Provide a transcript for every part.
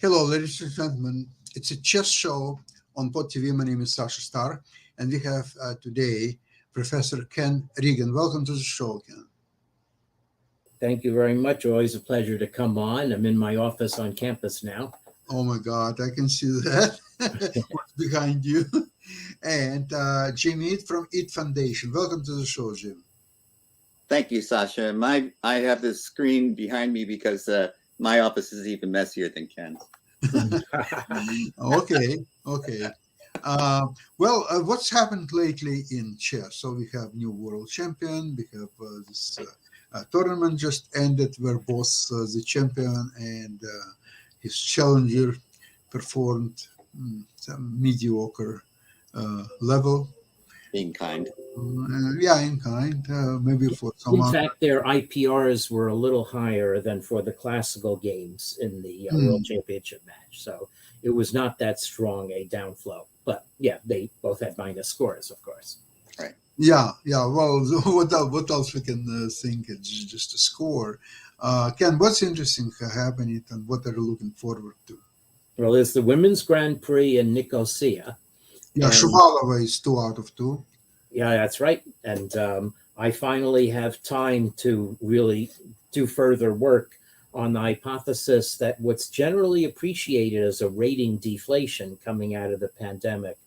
Hello, ladies and gentlemen. It's a chess show on Pod TV. My name is Sasha Star, and we have today Professor Ken Regan. Welcome to the show, Ken. Thank you very much. Always a pleasure to come on. I'm in my office on campus now. Oh my God, I can see that. What's behind you? And Jim Eat from Eat Foundation. Welcome to the show, Jim. Thank you, Sasha. I have this screen behind me because my office is even messier than Ken's. Okay. What's happened lately in chess? So we have new world champion. We have this tournament just ended where both the champion and his challenger performed some mediocre level. Being kind. Yeah, in kind. Maybe for In someone. fact, their IPRs were a little higher than for the classical games in the World Championship match. So it was not that strong a downflow. But yeah, they both had minus scores, of course. Right. Yeah. Well, what else we can think? It's just a score. Ken, what's interesting happening and what are you looking forward to? Well, there's the Women's Grand Prix in Nicosia. Yeah, And- Shuvalova is 2 out of 2. Yeah, that's right. And I finally have time to really do further work on the hypothesis that what's generally appreciated as a rating deflation coming out of the pandemic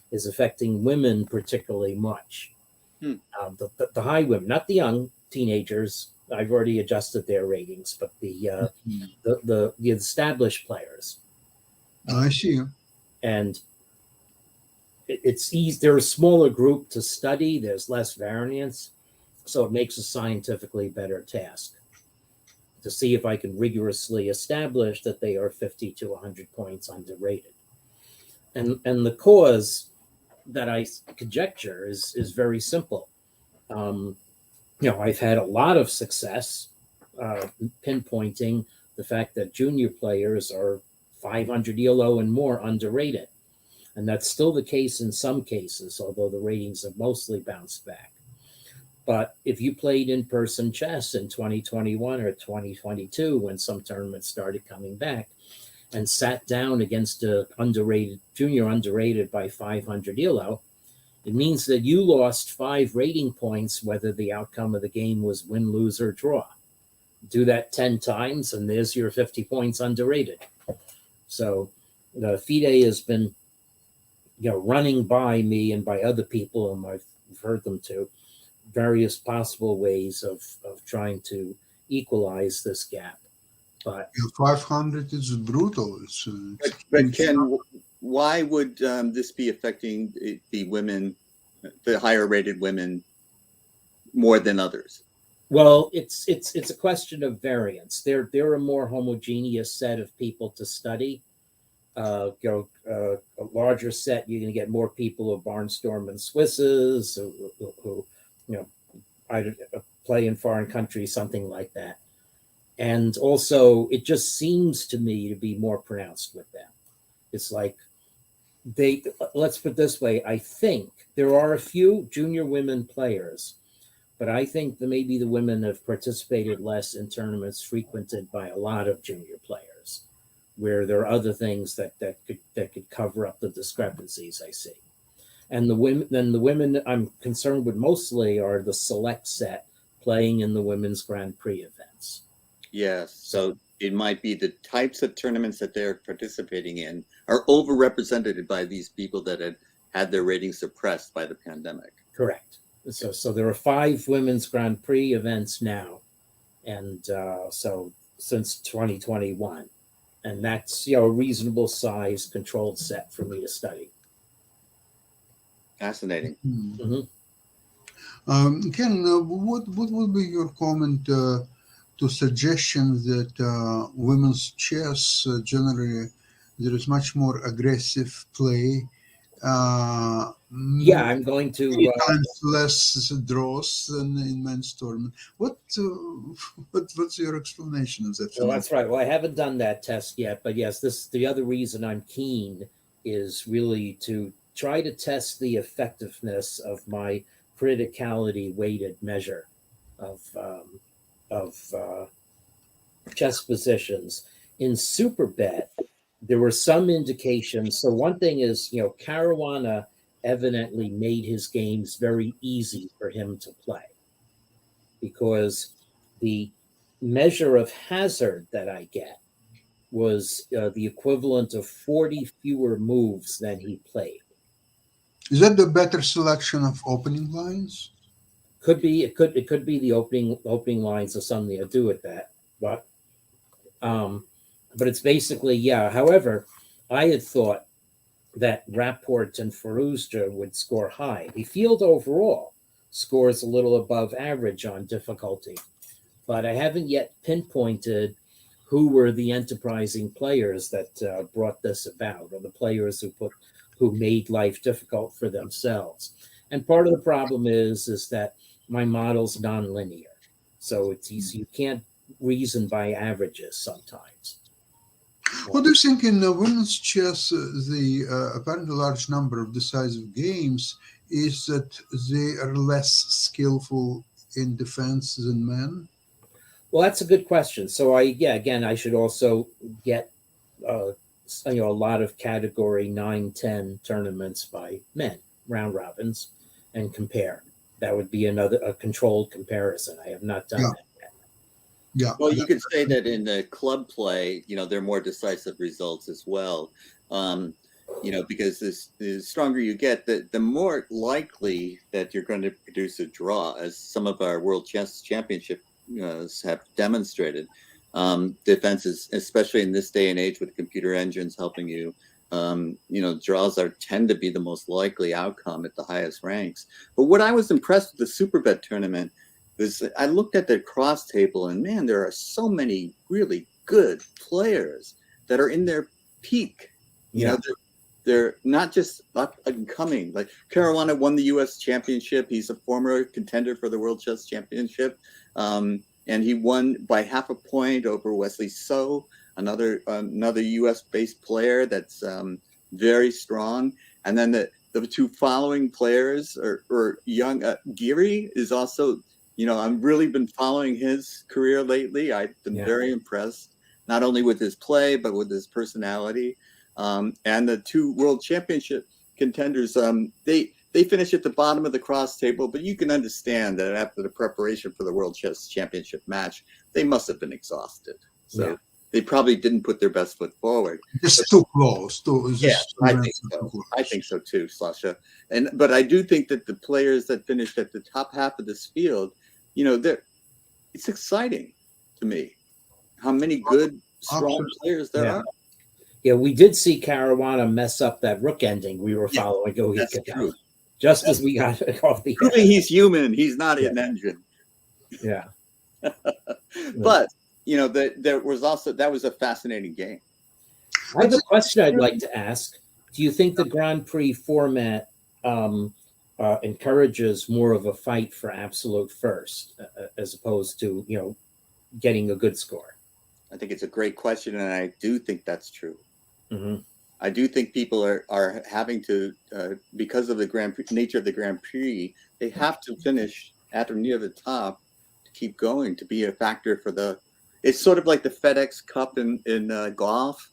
is affecting women particularly much. The high women, not the young teenagers. I've already adjusted their ratings, but the established players. I see. And it's easy. They're a smaller group to study. There's less variance, so it makes a scientifically better task to see if I can rigorously establish that they are 50 to 100 points underrated. And the cause that I conjecture is very simple. I've had a lot of success pinpointing the fact that junior players are 500 ELO and more underrated. And that's still the case in some cases, although the ratings have mostly bounced back. But if you played in-person chess in 2021 or 2022, when some tournaments started coming back, and sat down against a junior underrated by 500 ELO, it means that you lost 5 rating points, whether the outcome of the game was win, lose, or draw. Do that 10 times, and there's your 50 points underrated. So the FIDE has been running by me and by other people, and I've heard them to, various possible ways of trying to equalize this gap. But 500 is brutal. But Ken, why would this be affecting the women, the higher rated women, more than others? Well, it's a question of variance. They're a more homogeneous set of people to study. A larger set, you're going to get more people who barnstorm and Swisses, who either play in foreign countries, something like that. And also, it just seems to me to be more pronounced with them. It's like let's put it this way, I think there are a few junior women players, but I think that maybe the women have participated less in tournaments frequented by a lot of junior players, where there are other things that could cover up the discrepancies I see. And the women I'm concerned with mostly are the select set playing in the Women's Grand Prix events. Yes. So it might be the types of tournaments that they're participating in are overrepresented by these people that had their ratings suppressed by the pandemic. Correct. So there are 5 Women's Grand Prix events now, and so since 2021. And that's a reasonable size controlled set for me to study. Fascinating. Mm-hmm. Ken, what would be your comment to suggestions that women's chess generally there is much more aggressive play? I'm going to 3 times less draws than in men's tournament. What's your explanation of that? Well, that's right. Well, I haven't done that test yet, but yes, the other reason I'm keen is really to try to test the effectiveness of my criticality weighted measure of chess positions in Superbet. there were some indications. So one thing is, Caruana evidently made his games very easy for him to play, because the measure of hazard that I get was the equivalent of 40 fewer moves than he played. Is that the better selection of opening lines? Could be. It could be the opening lines or something to do with that. But it's basically, yeah. However, I had thought that Rapport and Firouzja would score high. The field overall scores a little above average on difficulty, but I haven't yet pinpointed who were the enterprising players that brought this about, or the players who made life difficult for themselves. And part of the problem is that my model's nonlinear, so it's easy. You can't reason by averages sometimes. What do you think in women's chess, the apparently large number of decisive games is that they are less skillful in defense than men? Well, that's a good question. So I should also get a lot of category 9-10 tournaments by men, round robins, and compare. That would be a controlled comparison. I have not done that yet. Yeah. Well, you could say that in the club play, there are more decisive results as well. Because the stronger you get, the more likely that you're going to produce a draw, as some of our World Chess Championship have demonstrated. Defenses, especially in this day and age with computer engines helping you, draws tend to be the most likely outcome at the highest ranks. But what I was impressed with the Superbet tournament is I looked at the cross table, and man, there are so many really good players that are in their peak. They're not just up and coming. Like Caruana won the U.S. Championship. He's a former contender for the World Chess Championship. And he won by half a point over Wesley So, another U.S.-based player that's very strong. And then the two following players are young. Giri is also, I've really been following his career lately. I've been very impressed, not only with his play, but with his personality. And the two World Championship contenders, they finish at the bottom of the cross table, but you can understand that after the preparation for the World Chess Championship match, they must have been exhausted. So they probably didn't put their best foot forward. It's too close. I think so. I think so too, Sasha. But I do think that the players that finished at the top half of this field, it's exciting to me how many good, strong players there are. Yeah, we did see Caruana mess up that rook ending we were following a week ago. Just as we got off the proving he's human, he's not an engine. Yeah. But there was also, that was a fascinating game. I have a question I'd like to ask. Do you think the Grand Prix format encourages more of a fight for absolute first, as opposed to getting a good score? I think it's a great question, and I do think that's true. Mm-hmm. I do think people are having to, because of the nature of the Grand Prix, they have to finish at or near the top to keep going, to be a factor for it's sort of like the FedEx Cup in golf.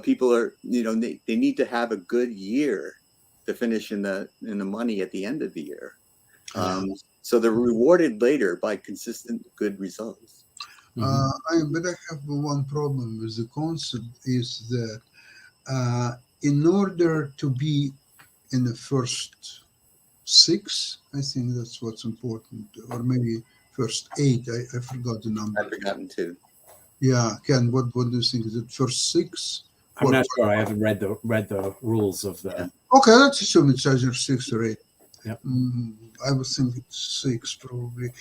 People are, they need to have a good year to finish in the money at the end of the year. So they're rewarded later by consistent good results. But I have one problem with the concept is that in order to be in the first 6, I think that's what's important, or maybe first 8. I forgot the number. I've forgotten too. Yeah, Ken, what do you think? Is it first 6? I'm not sure. I haven't read the rules of the. Yeah. Okay, let's assume it's either 6 or 8. Yep. I would think it's 6 probably.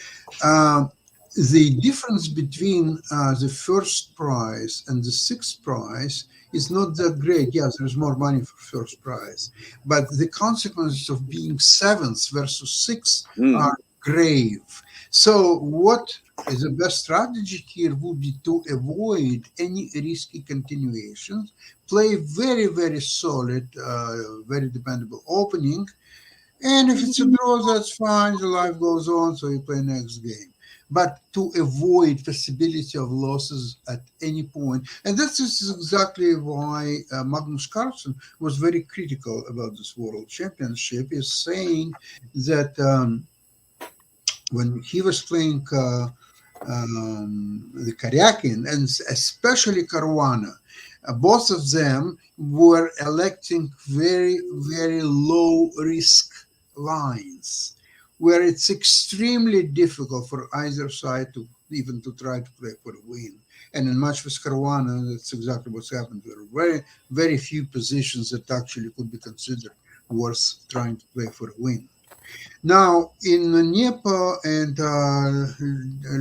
The difference between the first prize and the 6th prize is not that great. Yes, there's more money for first prize, but the consequences of being 7th versus 6th are grave. So what is the best strategy here would be to avoid any risky continuations, play very, very solid, very dependable opening, and if it's a draw, that's fine, the life goes on, so you play next game. but to avoid possibility of losses at any point. And that is exactly why Magnus Carlsen was very critical about this World Championship, is saying that when he was playing the Karyakin and especially Caruana, both of them were electing very, very low risk lines, where it's extremely difficult for either side to even to try to play for a win. And in match with Caruana, that's exactly what's happened. There are very, very few positions that actually could be considered worth trying to play for a win. Now, in Niepo and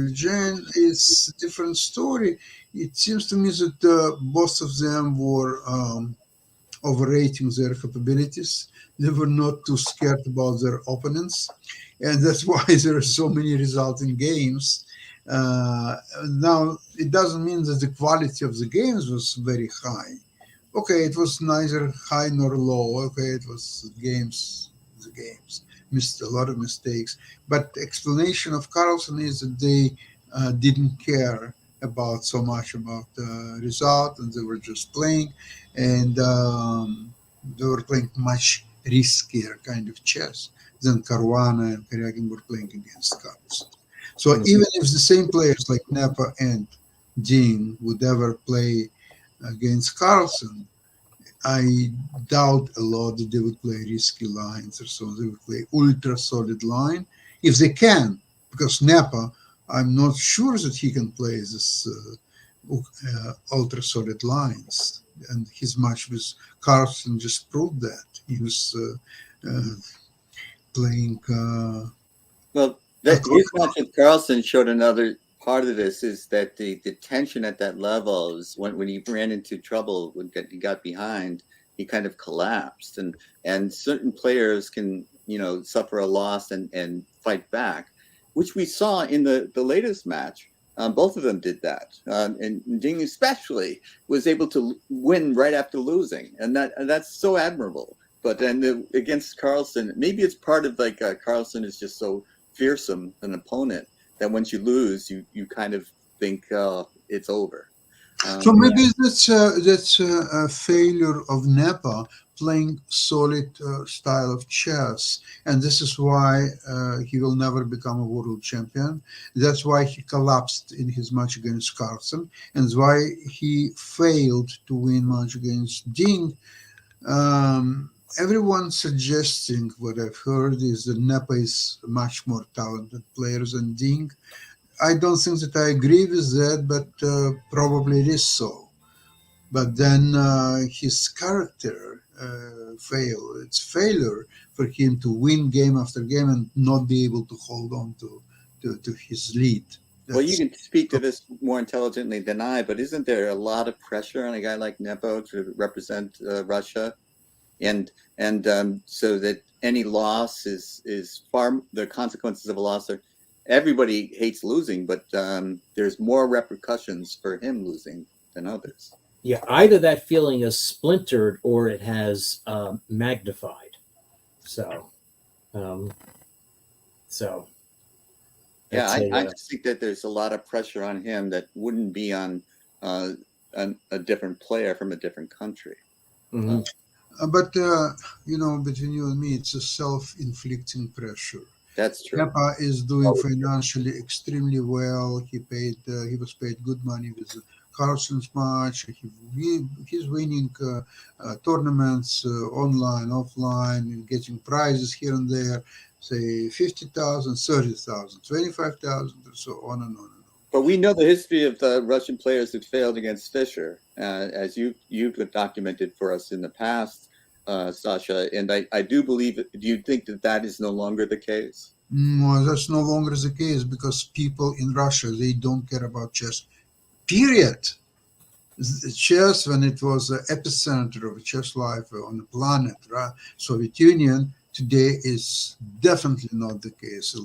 Lejeune, it's a different story. It seems to me that both of them were overrating their capabilities. They were not too scared about their opponents. And that's why there are so many resulting games. Now, it doesn't mean that the quality of the games was very high. Okay, it was neither high nor low. Okay, it was the games. Missed a lot of mistakes. But the explanation of Carlsen is that they didn't care about so much about the result, and they were just playing, and they were playing much riskier kind of chess than Caruana and Karyakin were playing against Carlsen. So even if the same players like Nepa and Ding would ever play against Carlsen, I doubt a lot that they would play risky lines or so. They would play ultra solid line if they can, because Nepa, I'm not sure that he can play this ultra solid lines. And his match with Carlsen just proved that. He was playing. Well, his match with Carlsen showed another part of this, is that the tension at that level is when he ran into trouble, when he got behind, he kind of collapsed, and certain players can suffer a loss and fight back, which we saw in the latest match. Both of them did that, and Ding especially was able to win right after losing, and that's so admirable. But then against Carlsen, maybe it's part of like Carlsen is just so fearsome an opponent that once you lose, you kind of think it's over. So maybe that's a failure of Nepa playing solid style of chess, and this is why he will never become a world champion. That's why he collapsed in his match against Carlsen, and that's why he failed to win match against Ding. Everyone suggesting what I've heard is that Nepa is a much more talented player than Ding. I don't think that I agree with that, but probably it is so. But then his character failed. It's failure for him to win game after game and not be able to hold on to his lead. Well, you can speak to this more intelligently than I, but isn't there a lot of pressure on a guy like Nepo to represent Russia? And so that any loss is far, the consequences of a loss are, everybody hates losing, but there's more repercussions for him losing than others. Yeah, either that feeling is splintered or it has magnified. So yeah, I just think that there's a lot of pressure on him that wouldn't be on a different player from a different country. Mm-hmm. But between you and me, it's a self-inflicting pressure. That's true. Nepa is doing financially extremely well. He was paid good money with Carlsen's match. He's winning tournaments online, offline, and getting prizes here and there. Say 50,000, 30,000, 25,000, and so on and on. But we know the history of the Russian players that failed against Fischer, as you've documented for us in the past, Sasha. And I do believe it. Do you think that is no longer the case? No, that's no longer the case, because people in Russia, they don't care about chess, period. Chess, when it was the epicenter of chess life on the planet, right? Soviet Union, today is definitely not the case. A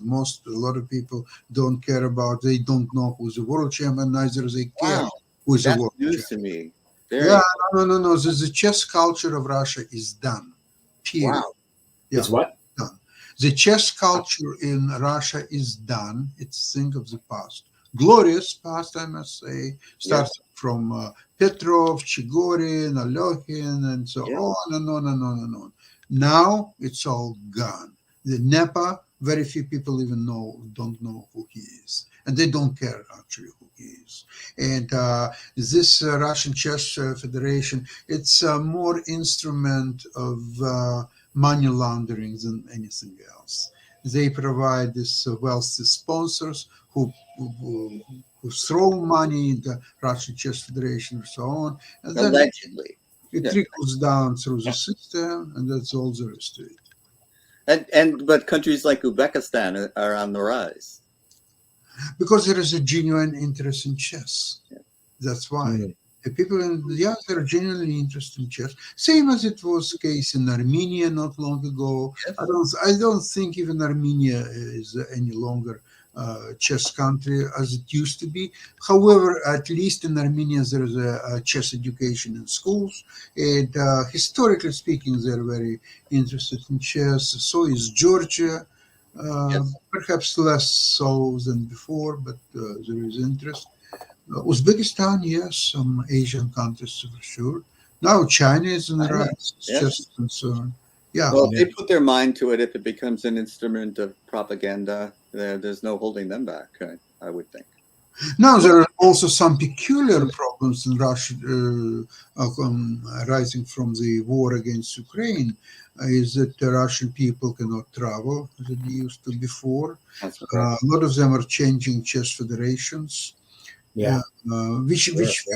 lot of people don't care about, they don't know who's the world champion, neither they care who's the world champion. That's news to me. No. The chess culture of Russia is done. Period. Wow. Yeah, it's what? done. The chess culture in Russia is done. It's a thing of the past. Glorious past, I must say, starting from Petrov, Chigorin, Alokhin, and so on and on and on and on. Now it's all gone. The NEPA, very few people even don't know who he is. And they don't care actually who he is. And this Russian Chess Federation, it's more instrument of money laundering than anything else. They provide these wealthy sponsors who throw money in the Russian Chess Federation and so on. And then Allegedly. it trickles down through the system, and that's all there is to it. But countries like Uzbekistan are on the rise. Because there is a genuine interest in chess. Yeah. That's why. The people they're genuinely interested in chess. Same as it was the case in Armenia not long ago. Yes. I don't think even Armenia is any longer chess country as it used to be. However, at least in Armenia, there is a chess education in schools. And historically speaking, they're very interested in chess. So is Georgia. Perhaps less so than before, but there is interest. Uzbekistan, yes, some Asian countries for sure. Now China is in the rise, just concerned. Yeah. Well, if they put their mind to it, if it becomes an instrument of propaganda, there's no holding them back, I would think. Now there are also some peculiar problems in Russia arising from the war against Ukraine. Is that the Russian people cannot travel as they used to before. That's correct. A lot of them are changing chess federations. Which are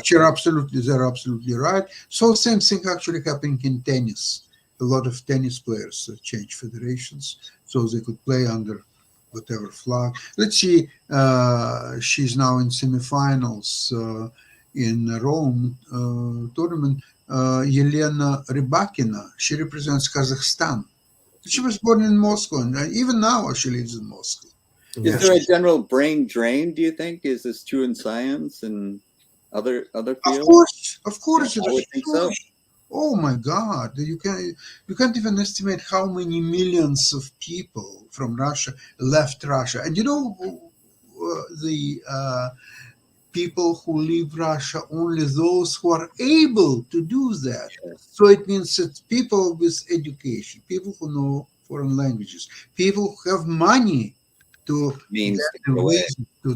they're absolutely right. So same thing actually happening in tennis. A lot of tennis players change federations so they could play under whatever flag. Let's see, she's now in semifinals in Rome tournament. Yelena Rybakina, she represents Kazakhstan. She was born in Moscow, and even now she lives in Moscow. Is there a general brain drain, do you think? Is this true in science and other fields? Of course. I would think so. Oh my God! You can't even estimate how many millions of people from Russia left Russia, and the people who leave Russia, only those who are able to do that. Yes. So it means that people with education, people who know foreign languages, people who have money to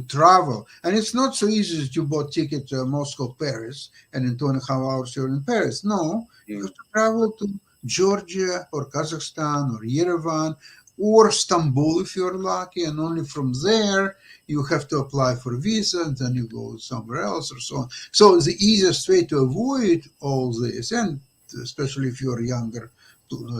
travel. And it's not so easy that you bought ticket to Moscow, Paris, and in 2.5 hours you're in Paris. No, you have to travel to Georgia or Kazakhstan or Yerevan or Istanbul if you're lucky, and only from there you have to apply for a visa, and then you go somewhere else or so on. So the easiest way to avoid all this, and especially if you're a younger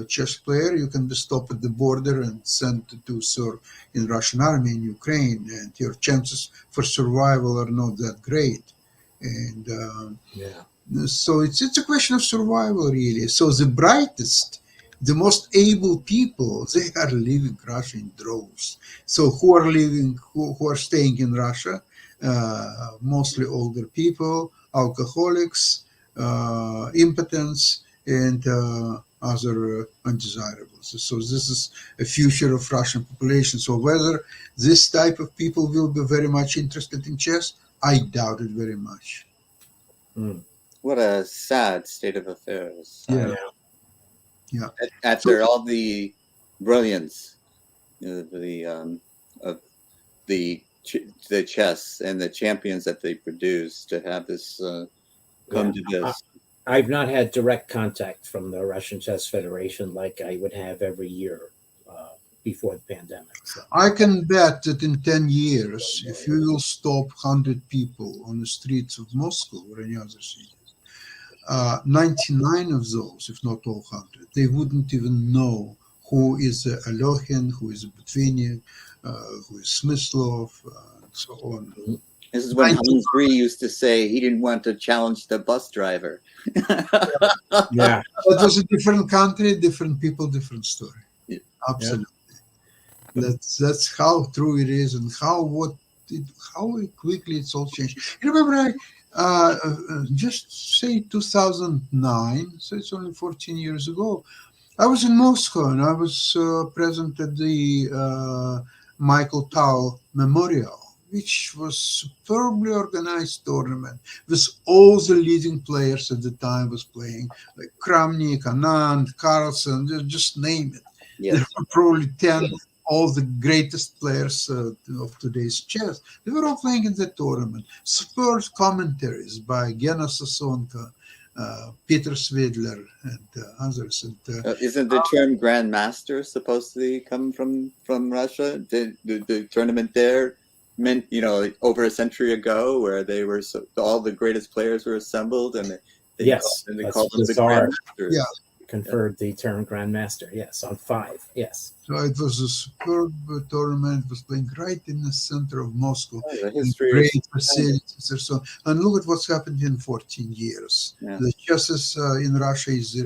chess player, you can be stopped at the border and sent to serve in Russian army in Ukraine, and your chances for survival are not that great. And so it's a question of survival, really. So the brightest, the most able people, they are leaving Russia in droves. So who are staying in Russia? Mostly older people, alcoholics, impotents, and other undesirables. So this is a future of Russian population. So whether this type of people will be very much interested in chess, I doubt it very much. What a sad state of affairs. Yeah. After all the brilliance of the chess and the champions that they produce, to have this come to this. I've not had direct contact from the Russian Chess Federation like I would have every year before the pandemic. So. I can bet that in 10 years, if you will stop 100 people on the streets of Moscow or any other city, 99 of those, if not all 100, they wouldn't even know who is Alokhin, who is Botvinnik, who is Smyslov, and so on. This is when Hans Free used to say he didn't want to challenge the bus driver. Yeah. It was a different country, different people, different story. Yeah. Absolutely. Yeah. That's how true it is, and how quickly it's all changed. You remember, just say 2009, so it's only 14 years ago, I was in Moscow and I was present at the Michael Tal Memorial, which was superbly organized tournament with all the leading players at the time was playing, like Kramnik, Anand, Carlsen, just name it. There Yes. were probably 10 all the greatest players of today's chess. They were all playing in the tournament. Superb commentaries by Gena Sasonka, Peter Svidler, and others. And Isn't the term grandmaster supposed to come from Russia? The tournament there meant, over a century ago, where they were all the greatest players were assembled, and they Yes, called that's them the bizarre. grandmasters. Yeah. Conferred the term grandmaster. Yes, on 5. Yes. So it was a superb tournament. It was playing right in the center of Moscow. Oh, the history of Great facilities and so on. And look at what's happened in 14 years. Yeah. The chess in Russia is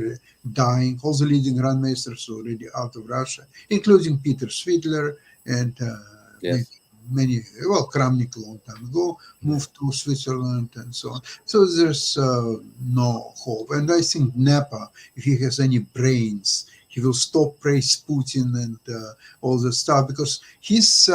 dying. All the leading grandmasters are already out of Russia, including Peter Svidler and Yes. many, well, Kramnik a long time ago, moved to Switzerland and so on. So there's no hope. And I think Nepa, if he has any brains, he will stop praise Putin and all the stuff, because he's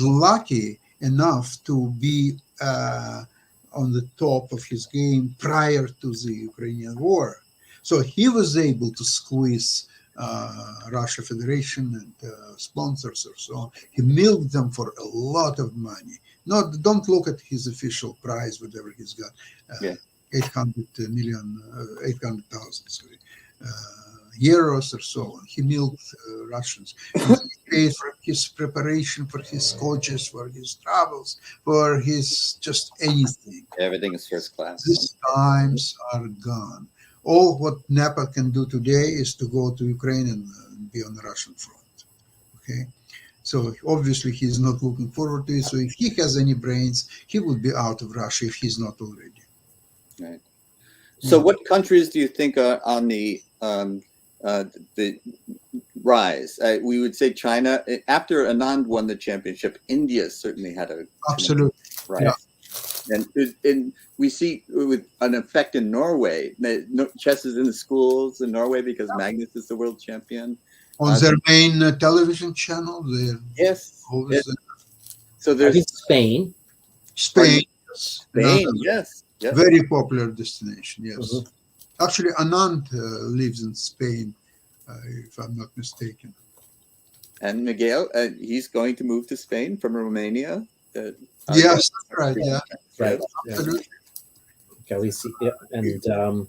lucky enough to be on the top of his game prior to the Ukrainian war. So he was able to squeeze Russia Federation and sponsors or so on. He milked them for a lot of money. Don't look at his official prize, whatever he's got, Yeah. 800,000 euros or so on. He milked Russians. He paid for his preparation, for his coaches, for his travels, for his just anything. Everything is first class. These times are gone. All what Nepa can do today is to go to Ukraine and be on the Russian front. Okay, so obviously he's not looking forward to it. So if he has any brains, he would be out of Russia if he's not already. Right. So, what countries do you think are on the rise? We would say China. After Anand won the championship, India certainly had a Absolutely. rise. Yeah. And we see with an effect in Norway. Chess is in the schools in Norway because Magnus is the world champion. On their main television channel, they're Yes. always So I there's think Spain. Spain. Spain. Another Yes. Yes. very popular destination. Yes, Mhm. actually, Anand lives in Spain, if I'm not mistaken. And Miguel, he's going to move to Spain from Romania. Yes, that's right. Yeah, Right. Yeah. absolutely. Galicia. Yeah. And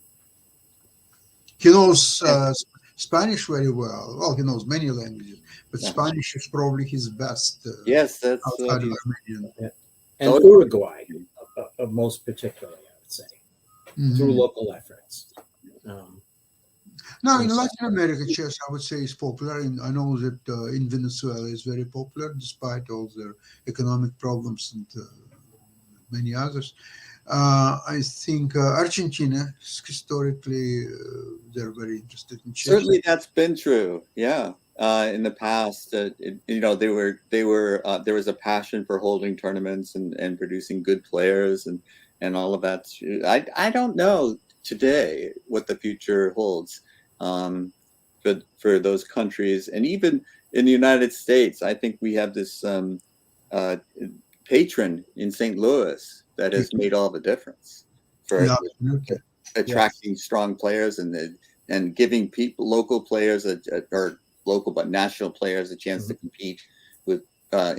He knows Spanish very well. Well, he knows many languages, but Yeah. Spanish is probably his best Yes, that's outside of Armenian. and Oh, Uruguay, most particularly, I would say, Mhm. through local efforts. Now, in Yes. Latin America, chess, I would say, is popular. And I know that in Venezuela is very popular, despite all their economic problems and many others. I think Argentina, historically, they're very interested in chess. certainly that's been true. Yeah. In the past, they were there was a passion for holding tournaments and producing good players and all of that. I don't know today what the future holds for those countries, and even in the United States. I think we have this patron in St. Louis that has made all the difference for Yeah, absolutely. attracting strong players and giving local players or local but national players a chance to compete with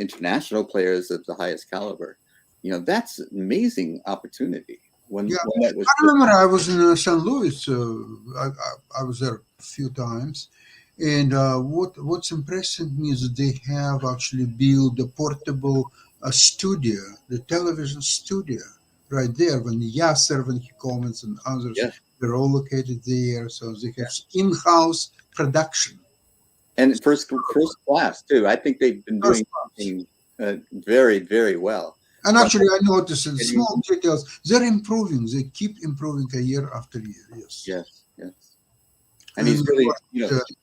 international players of the highest caliber. That's an amazing opportunity. When that was I remember I was in St. Louis. I was there a few times, and what's impressing me is that they have actually built a portable studio, the television studio, right there. When Yasser, when he comments, and others, Yeah. they're all located there, so they have in-house production. and first class too. I think they've been doing something very, very well. And actually, I noticed in small details, they're improving. They keep improving a year after year. Yes. Yes. And he's really,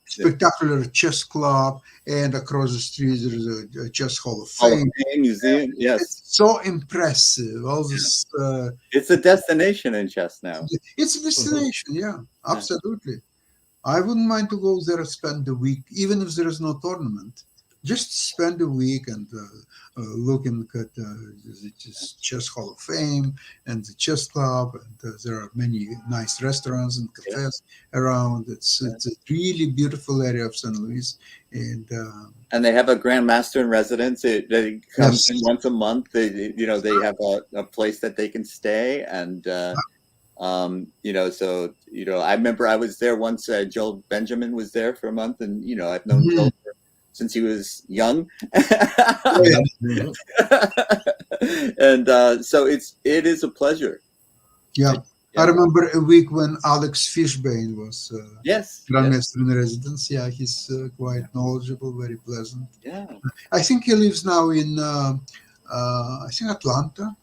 spectacular chess club, and across the street there's a chess hall of Hall of fame. Fame museum. Yes, It's so impressive. All this. it's a destination in chess now. It's a destination. Yeah, absolutely. I wouldn't mind to go there and spend the week, even if there is no tournament. Just spend a week and looking at the Chess Hall of Fame and the chess club. And there are many nice restaurants and cafes around. It's a really beautiful area of St. Louis, and they have a grandmaster in residence. They come in once a month. They have a place that they can stay, and so I remember I was there once. Joel Benjamin was there for a month, and I've known Joel since he was young. And so it is a pleasure. Yeah. I remember a week when Alex Fishbane was Grandmaster in residence. Yeah, he's quite knowledgeable, very pleasant. Yeah. I think he lives now in Atlanta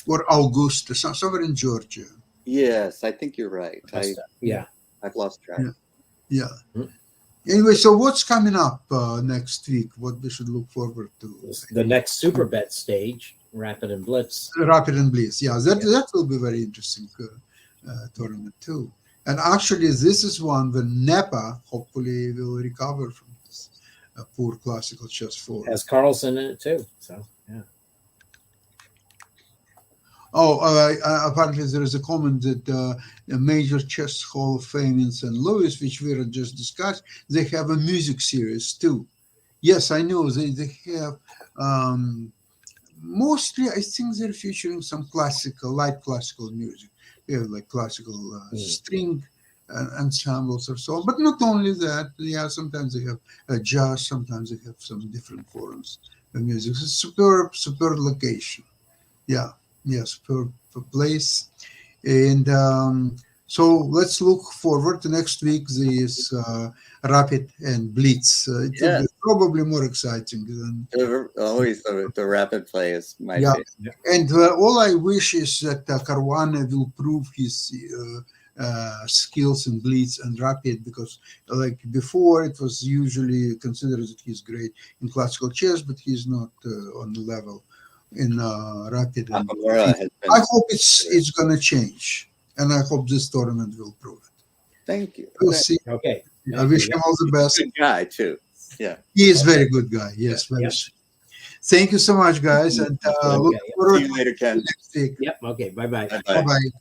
or Augusta, somewhere in Georgia. Yes, I think you're right. I've lost track. Yeah. Anyway, so what's coming up next week? What we should look forward to? The next Super Bet stage, Rapid and Blitz. Rapid and Blitz, that will be very interesting tournament too. And actually, this is one where NEPA hopefully will recover from this poor classical chess form. Has Carlson in it too, so yeah. Apparently there is a comment that a major chess Hall of Fame in St. Louis, which we had just discussed, they have a music series too. Yes, I know they have. Mostly, I think they're featuring some light classical music. They have like classical string ensembles or so on. But not only that, sometimes they have jazz, sometimes they have some different forms of music. It's a superb location. Superb place. And so let's look forward to next week. This Rapid and Blitz. It will be probably more exciting than always. The Rapid play is my favorite. And all I wish is that Caruana will prove his skills in Blitz and Rapid, because like before it was usually considered that he's great in classical chess, but he's not on the level in Rapid. I hope it's going to change, and I hope this tournament will prove it. Thank you. We'll see. Okay. I wish him all the best. Good guy too. Yeah, he is a very good guy. Yes, very. Thank you so much, guys, and look forward see you later, Ken. to next week. Yep. Okay. Bye-bye. Bye-bye. Bye-bye.